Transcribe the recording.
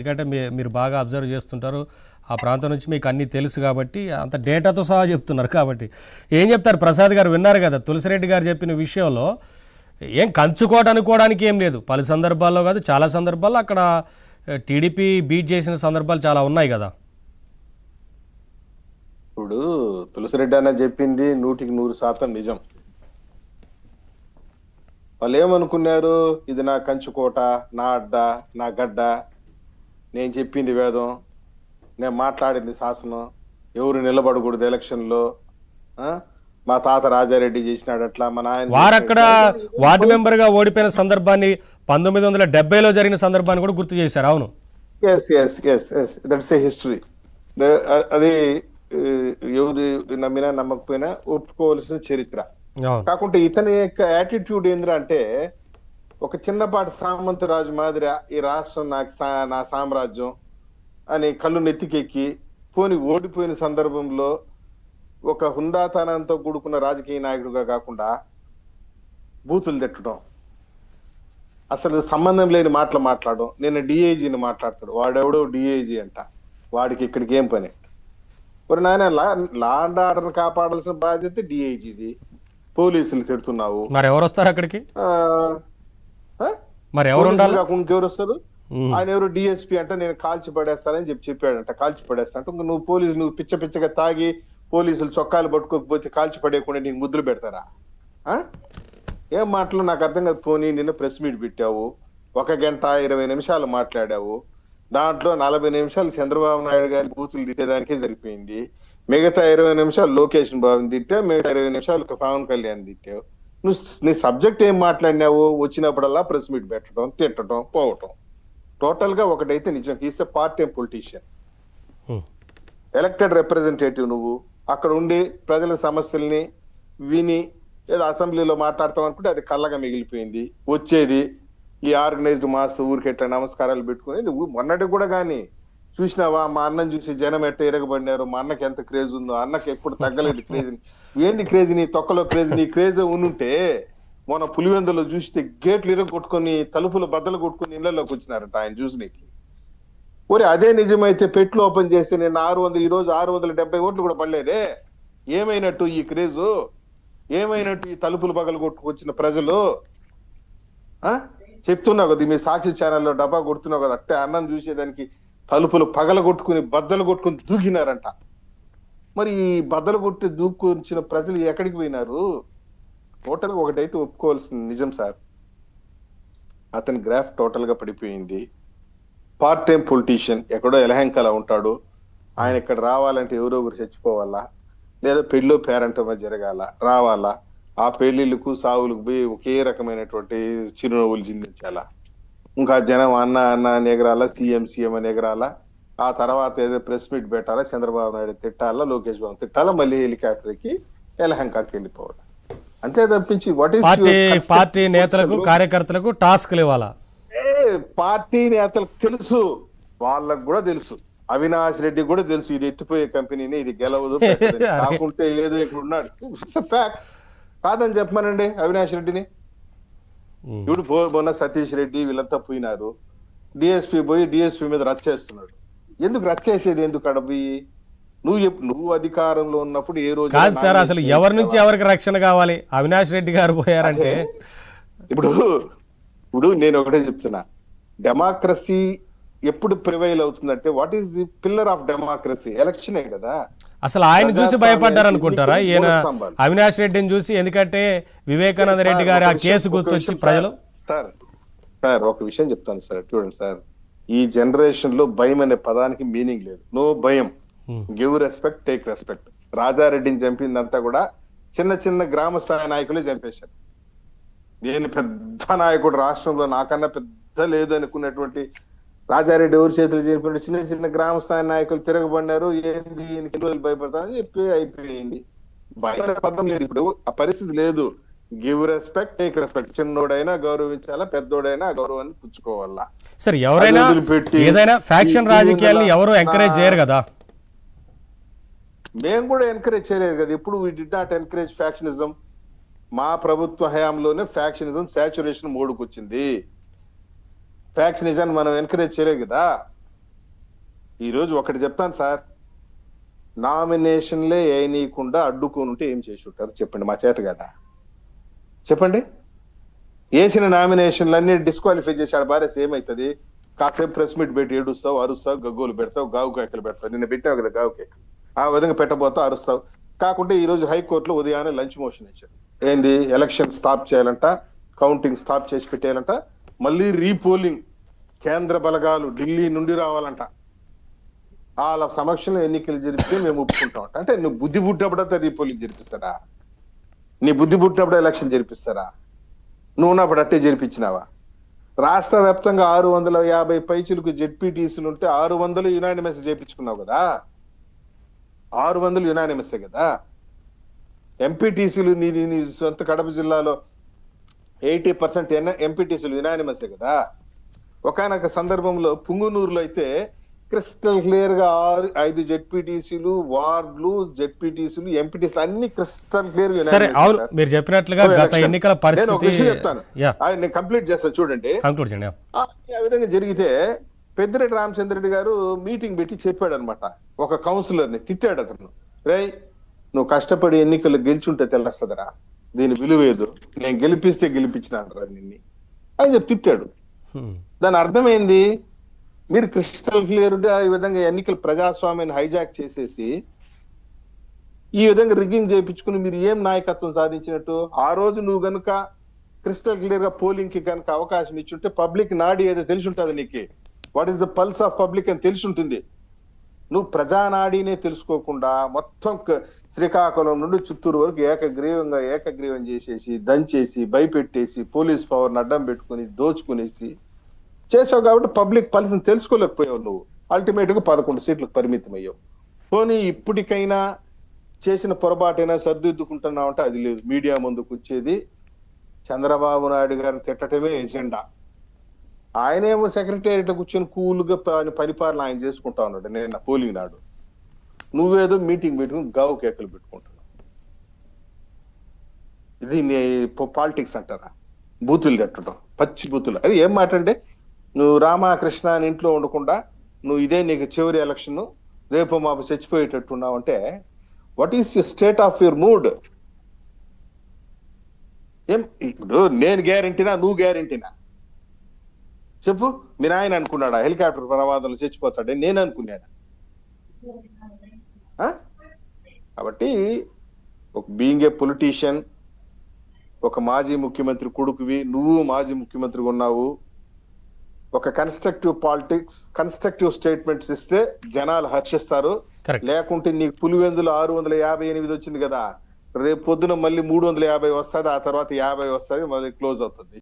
ఎందుకంటే మీరు బాగా అబ్జర్వ్ చేస్తుంటారు, ఆ ప్రాంతం నుంచి మీకు అన్నీ తెలుసు కాబట్టి అంత డేటాతో సహా చెప్తున్నారు. కాబట్టి ఏం చెప్తారు? ప్రసాద్ గారు విన్నారు కదా తులసిరెడ్డి గారు చెప్పిన విషయంలో. ఏం కంచుకోట అనుకోవడానికి ఏం లేదు. పలు సందర్భాల్లో కాదు, చాలా సందర్భాల్లో అక్కడ టీడీపీ బీట్ చేసిన సందర్భాలు చాలా ఉన్నాయి కదా. ఇప్పుడు తులసిరెడ్డి అన్న చెప్పింది 100% నిజం. వాళ్ళు ఏమనుకున్నారు? ఇది నా కంచుకోట, నా అడ్డ, నా గడ్డ, నేను చెప్పింది వేదం, నేను మాట్లాడింది శాసనం, ఎవరు నిలబడకూడదు ఎలక్షన్లో, మా తాత రాజారెడ్డి చేసినాడు అట్లా, మా నాయన వారక్కడ వార్డు మెంబర్ గా ఓడిపోయిన సందర్భాన్ని 1970లో జరిగిన సందర్భాన్ని కూడా గుర్తు చేశారు. అవును, దట్స్ ఏ హిస్టరీ. అది ఎవరు నమ్మినా నమ్మకపోయినా ఒప్పుకోవాల్సిన చరిత్ర. కాకుంటే ఇతని యొక్క యాటిట్యూడ్ ఏంద్రా అంటే, ఒక చిన్నపాటి సామంతరాజు మాదిరి ఈ రాష్ట్రం నా సామ్రాజ్యం అని కళ్ళు నెత్తికెక్కి పోని ఓడిపోయిన సందర్భంలో ఒక హుందాతనంతో కూడుకున్న రాజకీయ నాయకుడిగా కాకుండా బూతులు తిట్టడం, అసలు సంబంధం లేని మాటలు మాట్లాడడం. నేను డిఐజీని మాట్లాడతాడు, వాడెవడో డిఐజీ అంట, వాడికి ఇక్కడికి ఏం పని? మరి నాయన లా అండ్ ఆర్డర్ కాపాడాల్సిన బాధ్యత డిఐజీది, పోలీసులు తిడుతున్నావు, మరి ఎవరు వస్తారు అక్కడికి? మరి ఎవరు ఇంకెవరు వస్తారు? ఆయన ఎవరు డిఎస్పీ అంట, నేను కాల్చి పడేస్తానని చెప్పాడంట. కాల్చి పడేస్తా అంటే నువ్వు పిచ్చగా తాగి పోలీసులు చొక్కాలు పట్టుకోకపోతే కాల్చి పడేయకుండా నీకు ముద్దులు పెడతారా? ఏం మాటలు నాకు అర్థం కాదు. పోనీ నిన్న ప్రెస్ మీట్ పెట్టావు, 1 గంట 20 నిమిషాలు మాట్లాడావు, దాంట్లో 40 నిమిషాలు చంద్రబాబు నాయుడు గారి బూతులు తిట్టేదానికే సరిపోయింది. మిగతా 20 నిమిషాలు లోకేష్ బాబుని తిట్టావు, మిగతా 20 నిమిషాలు పవన్ కళ్యాణ్ తిట్టావు. నీ సబ్జెక్ట్ ఏం మాట్లాడినావు? వచ్చినప్పుడల్లా ప్రెస్ మీట్ పెట్టడం, తిట్టడం, పోవటం. టోటల్ గా ఒకటైతే నిజం, is a part time politician, elected representative. నువ్వు అక్కడ ఉండి ప్రజల సమస్యల్ని విని ఏదో అసెంబ్లీలో మాట్లాడతాం అనుకుంటే అది కళ్ళగా మిగిలిపోయింది. వచ్చేది ఈ ఆర్గనైజ్డ్ మాస్ ఊరికెట్లా నమస్కారాలు పెట్టుకునేది. మొన్నటికి కూడా కానీ చూసినావా? మా అన్నని చూసి జనం ఎట్ట ఎరగబడినారు, మా అన్నకి ఎంత క్రేజ్ ఉందో, అన్నకి ఎప్పుడు తగ్గలేదు క్రేజ్. ఏంది క్రేజ్? నీ తొక్కలో క్రేజ్. నీ క్రేజ్ ఉంటే మొన్న పులివెందులో చూస్తే గేట్లు ఇరగొట్టుకొని తలుపులు బద్దలు కొట్టుకుని ఇళ్లలోకి వచ్చినారంట ఆయన చూసినకి. ఒరే అదే నిజమైతే పెట్లు ఓపెన్ చేసి నేను 600, ఈ రోజు 670 ఓట్లు కూడా పడలేదే. ఏమైనట్టు ఈ క్రేజు? ఏమైనట్టు ఈ తలుపులు పగలు కొట్టుకొచ్చిన ప్రజలు? చెప్తున్నావు కదా, మీ సాక్షి ఛానల్లో డబ్బా కొడుతున్నావు కదా, అట్టే అన్నం చూసేదానికి తలుపులు పగల కొట్టుకుని బద్దలు కొట్టుకుని దూకినారంట. మరి ఈ బద్దలు కొట్టి దూకొచ్చిన ప్రజలు ఎక్కడికి పోయినారు? టోటల్ గా ఒకటైతే ఒప్పుకోవాల్సింది నిజం సార్, అతని గ్రాఫ్ టోటల్ గా పడిపోయింది. పార్ట్ టైం పొలిటీషియన్, ఎక్కడో ఎలహంకల ఉంటాడు. ఆయన ఇక్కడ రావాలంటే ఎవరో ఒకరు చచ్చిపోవాలా, లేదా పెళ్ళో పేరంటమో జరగాల, రావాలా. ఆ పెళ్లిళ్ళకు సావులకు పోయి ఒకే రకమైనటువంటి చిరునవ్వులు చిందించాలా. ఇంకా జనం అన్న అన్న అని ఎగరాలా, సీఎం అని ఎగరాలా. ఆ తర్వాత ఏదో ప్రెస్ మీట్ పెట్టాలా, చంద్రబాబు నాయుడు తిట్టాలా, లోకేష్ బాబు తిట్టాలా, మళ్ళీ హెలికాప్టర్కి ఎలహంకాకి వెళ్ళిపోవాలి. అంతే తప్పించి పార్టీ నేతలకు కార్యకర్తలకు టాస్క్లు ఇవ్వాలా? పార్టీ నేతలకు తెలుసు, వాళ్ళకు కూడా తెలుసు, అవినాష్ రెడ్డి కూడా తెలుసు ఇది ఎత్తిపోయే కంపెనీని, ఇది గెలవదు. కాకుంటే ఏదో ఇక్కడ ఉన్నాడు, ఫ్యాక్ట్ కాదని చెప్పమనండి అవినాష్ రెడ్డిని. ఇప్పుడు మొన్న సతీష్ రెడ్డి వీళ్ళంతా పోయినారు, డిఎస్పీ పోయి డిఎస్పీ మీద రచ్చ చేస్తున్నాడు. ఎందుకు రచ్చ చేసేది? ఎందుకు అడబోయి? నువ్వు అధికారంలో ఉన్నప్పుడు ఏ రోజు కాదు సార్, అసలు ఎవరి నుంచి ఎవరికి రక్షణ కావాలి? అవినాష్ రెడ్డి గారు పోయారంటే ఇప్పుడు నేను ఒకటే చెప్తున్నా, డెమోక్రసీ ఎప్పుడు ప్రివైల్ అవుతుందంటే, what is the pillar of democracy? ఎలక్షనే కదా. అసలు ఆయన చూసి భయపడ్డారు అనుకుంటారా ఈయన అవినాష్ రెడ్డిని చూసి? ఎందుకంటే వివేకానంద రెడ్డి గారి ఆ కేసు గుర్తొచ్చి ప్రజలు. సార్ ఒక విషయం చెప్తాను సార్, చూడండి సార్, ఈ జనరేషన్ లో భయం అనే పదానికి మీనింగ్ లేదు. నో భయం, గివ్ రెస్పెక్ట్, టేక్ రెస్పెక్ట్. రాజారెడ్డిని చంపిందంతా కూడా చిన్న చిన్న గ్రామ స్థాయి నాయకులే చంపేశారు. నేను పెద్ద నాయకుడు రాష్ట్రంలో నాకన్నా పెద్ద లేదు అనుకున్నటువంటి రాజారెడ్డి ఎవరి చేతులు చేరిపోయిన చిన్న చిన్న గ్రామ స్థాయి నాయకులు తిరగబడినారు. ఏంది ఎన్ని రోజులు భయపడతానని చెప్పి అయిపోయింది. భయం పదం లేదు, ఇప్పుడు ఆ పరిస్థితి లేదు. Give respect, take respect. చిన్నోడైనా గౌరవించాలా, పెద్దోడైనా గౌరవాన్ని పుచ్చుకోవాలా. సరే, ఎవరైనా ఏదైనా ఫ్యాక్షన్ రాజకీయాల్ని ఎవరు ఎంకరేజ్ చేయరు కదా. మేము కూడా ఎంకరేజ్ చేయలేదు కదా. ఇప్పుడు we did not encourage factionism. మా ప్రభుత్వ హయాంలోనే ఫ్యాక్షనిజం సాచురేషన్ మోడుకు వచ్చింది. ఫ్యాక్షనిజం మనం ఎంకరేజ్ చేయలేదు కదా. ఈరోజు ఒకటి చెప్తాను సార్, నామినేషన్లే వేయనీయకుండా అడ్డుకొని ఉంటే ఏం చేసి ఉంటారు చెప్పండి, మా చేత కదా చెప్పండి. వేసిన నామినేషన్లన్నీ డిస్క్వాలిఫై చేశాడు భార్య, ఏమవుతుంది? కాసేపు ప్రెస్ మీట్ పెట్టి ఏడుస్తావు, అరుస్తావు, గగ్గోలు పెడతావు, గావు కేకలు పెడతావు. నిన్న పెట్టావు కదా గావు కేక, ఆ విధంగా పెట్టబోతావు, అరుస్తావు. కాకుంటే ఈ రోజు హైకోర్టులో ఉదయాన్నే లంచ్ మోషన్ ఇచ్చాడు. ఏంది? ఎలక్షన్ స్టాప్ చేయాలంట, కౌంటింగ్ స్టాప్ చేసి పెట్టేయాలంట, మళ్ళీ రీపోలింగ్ కేంద్ర బలగాలు ఢిల్లీ నుండి రావాలంట, వాళ్ళ సమక్షంలో ఎన్నికలు జరిపితే మేము ఒప్పుకుంటాం అంటే నువ్వు బుద్ధి పుట్టినప్పుడంతా రీపోలింగ్ జరిపిస్తారా? నీ బుద్ధి పుట్టినప్పుడు ఎలక్షన్ జరిపిస్తారా? నువ్వు ఉన్నప్పుడు అట్టే జరిపించినావా? రాష్ట్ర వ్యాప్తంగా 650 పైచిలకు జెడ్పీటీసీలు ఉంటే 600 యునానిమస్ చేయించుకున్నావు కదా, 600 యునానిమసే కదా. ఎంపీటీసీలు నీ సొంత కడప జిల్లాలో 80% ఎంపీటీసీలు యునానిమసే కదా. ఒకనొక సందర్భంలో పుంగునూరులో అయితే క్రిస్టల్ క్లియర్ గా 5 జెడ్పీటీసీలు, వార్డులు, జెడ్పీటీసీలు, ఎంపీటీసీలు అన్ని క్రిస్టల్ క్లియర్ గా. సరే, అవును, మీరు చెప్పినట్లుగా గత ఎన్నికల పరిస్థితి చెప్తాను, నేను కంప్లీట్ చేస్తాను చూడండి. ఆ విధంగా జరిగితే పెద్దిరెడ్డి రామచంద్రరెడ్డి గారు మీటింగ్ పెట్టి చెప్పాడు అనమాట. ఒక కౌన్సిలర్ ని తిట్టాడు. అతను, రేయ్ నువ్వు కష్టపడి ఎన్నికలు గెలిచుంటే తెలుస్తుందరా, దీని విలువేదు, నేను గెలిపిస్తే గెలిపించినాను రా నిన్ని అని చెప్పి తిట్టాడు. దాని అర్థమైంది, మీరు క్రిస్టల్ క్లియర్ గా ఈ విధంగా ఎన్నికల ప్రజాస్వామ్యాన్ని హైజాక్ చేసేసి ఈ విధంగా రిగ్గింగ్ చేయించుకుని మీరు ఏం నాయకత్వం సాధించినట్టు? ఆ రోజు నువ్వు గనుక క్రిస్టల్ క్లియర్ గా పోలింగ్ కి కనుక అవకాశం ఇచ్చుంటే పబ్లిక్ నాడి ఏదో తెలిసి ఉంటుంది, నీకు what is the pulse of public అని తెలిసి ఉంటుంది. నువ్వు ప్రజానాడినే తెలుసుకోకుండా మొత్తం శ్రీకాకుళం నుండి చిత్తూరు వరకు ఏకగ్రీవం చేసేసి, దంచేసి, భయపెట్టేసి, పోలీస్ పవర్ అడ్డం పెట్టుకుని దోచుకునేసి చేసావు. కాబట్టి పబ్లిక్ పల్స్ తెలుసుకోలేకపోయావు. నువ్వు అల్టిమేట్ గా 11 సీట్లకు పరిమితం అయ్యావు. పోనీ ఇప్పటికైనా చేసిన పొరపాటైనా సర్దిద్దుకుంటున్నావు అంటే అది లేదు. మీడియా ముందుకు వచ్చేది చంద్రబాబు నాయుడు గారిని తిట్టడమే ఎజెండా. ఆయనేమో సెక్రటేరియట్ కూర్చొని కూల్గా పరిపాలన ఆయన చేసుకుంటా ఉన్నాడు. నేను పోలింగ్ నాడు నువ్వేదో మీటింగ్ పెట్టుకుని గావు కేకలు పెట్టుకుంటున్నావు. ఇది పాలిటిక్స్ అంటారా? బూతులు తిట్టడం, పచ్చి బూతులు. అది ఏం మాట అంటే, నువ్వు రామకృష్ణ అని ఇంట్లో ఉండకుండా నువ్వు ఇదే నీకు చివరి ఎలక్షన్, రేపు మాకు చచ్చిపోయేటట్టున్నావు అంటే what is your state of your mood? ఏం ఇప్పుడు నేను గ్యారెంటీనా, నువ్వు గ్యారెంటీనా? చెప్పు. మీ నాయన అనుకున్నాడా హెలికాప్టర్ ప్రమాదంలో చచ్చిపోతాడే? నేను అనుకున్నాడా? కాబట్టి ఒక బీయింగ్ ఏ పొలిటీషియన్, ఒక మాజీ ముఖ్యమంత్రి కొడుకువి, నువ్వు మాజీ ముఖ్యమంత్రిగా ఉన్నావు. ఒక కన్స్ట్రక్టివ్ పాలిటిక్స్, కన్స్ట్రక్టివ్ స్టేట్మెంట్స్ ఇస్తే జనాలు హర్షిస్తారు. లేకుంటే నీకు పులివెందులు 658 వచ్చింది కదా, రేపు పొద్దున మళ్ళీ 350 వస్తుంది, ఆ తర్వాత 50 వస్తుంది, మళ్ళీ క్లోజ్ అవుతుంది.